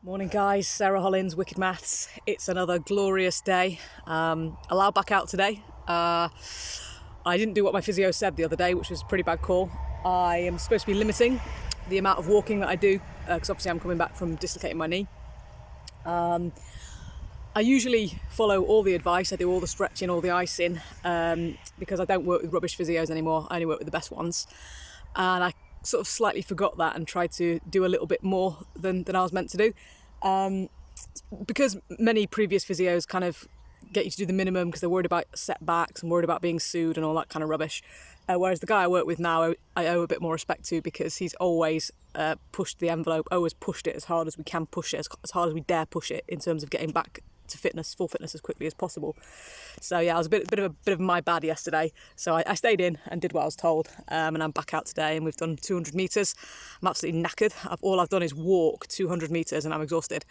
Morning guys, Sarah Hollins, Wicked Maths. It's another glorious day. Allowed back out today. I didn't do what my physio said the other day, which was a pretty bad call. I am supposed to be limiting the amount of walking that I do, because obviously I'm coming back from dislocating my knee. I usually follow all the advice. I do all the stretching, all the icing, because I don't work with rubbish physios anymore. I only work with the best ones. And I sort of slightly forgot that and tried to do a little bit more than I was meant to do. Because many previous physios kind of get you to do the minimum because they're worried about setbacks and worried about being sued and all that kind of rubbish. Whereas the guy I work with now, I owe a bit more respect to because he's always pushed the envelope, always pushed it as hard as we can push it, as hard as we dare push it in terms of getting back to fitness, full fitness as quickly as possible. So yeah, I was a bit of my bad yesterday. So I stayed in and did what I was told, and I'm back out today and we've done 200 metres. I'm absolutely knackered. All I've done is walk 200 metres and I'm exhausted.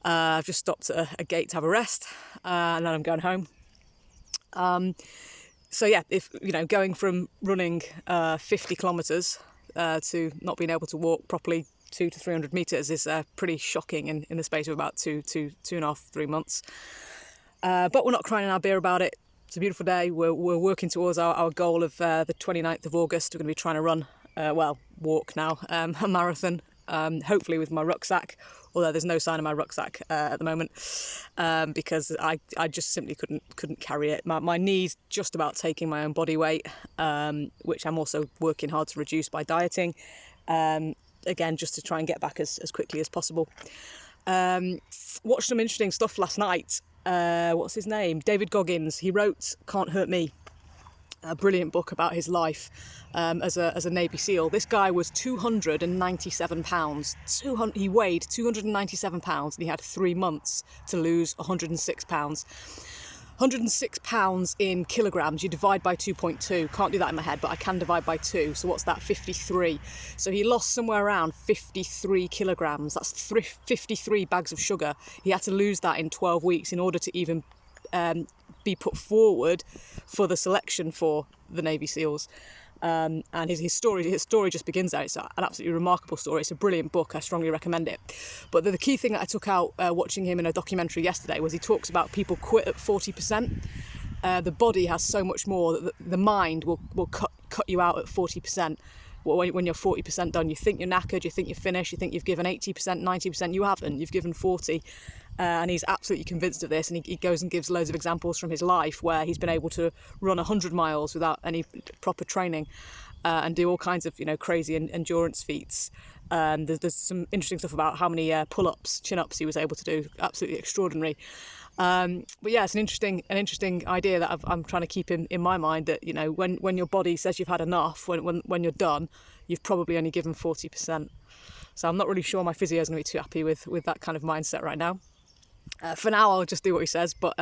I've just stopped at a gate to have a rest, and then I'm going home. So yeah, if going from running 50 kilometres to not being able to walk properly 200 to 300 metres is pretty shocking in the space of about 2.5, 3 months. But we're not crying in our beer about it. It's a beautiful day. We're working towards our goal of the 29th of August. We're going to be trying to run, walk now, a marathon, hopefully with my rucksack, although there's no sign of my rucksack at the moment, because I just simply couldn't carry it. My knee's just about taking my own body weight, which I'm also working hard to reduce by dieting. Again, just to try and get back as quickly as possible. Watched some interesting stuff last night. What's his name? David Goggins. He wrote Can't Hurt Me, a brilliant book about his life as a Navy SEAL. This guy was 297 pounds. He weighed 297 pounds and he had 3 months to lose 106 pounds. 106 pounds in kilograms, you divide by 2.2. Can't do that in my head, but I can divide by 2. So what's that? 53. So he lost somewhere around 53 kilograms. That's 53 bags of sugar. He had to lose that in 12 weeks in order to even be put forward for the selection for the Navy SEALs. And his story just begins there. It's an absolutely remarkable story. It's a brilliant book. I strongly recommend it. But the key thing that I took out watching him in a documentary yesterday was he talks about people quit at 40%. The body has so much more that the mind will cut you out at 40%. When you're 40% done, you think you're knackered, you think you're finished, you think you've given 80%, 90%. You haven't. You've given 40%. And he's absolutely convinced of this, and he goes and gives loads of examples from his life where he's been able to run 100 miles without any proper training, and do all kinds of crazy endurance feats. There's some interesting stuff about how many pull-ups, chin-ups he was able to do. Absolutely extraordinary. But yeah, it's an interesting idea that I'm trying to keep in my mind, that when your body says you've had enough, when you're done, you've probably only given 40%. So I'm not really sure my physio is going to be too happy with that kind of mindset right now. For now, I'll just do what he says, but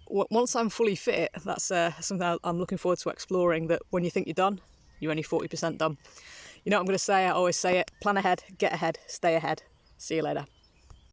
once I'm fully fit, that's something I'm looking forward to exploring, that when you think you're done, you're only 40% done. You know what I'm going to say? I always say it: plan ahead, get ahead, stay ahead. See you later.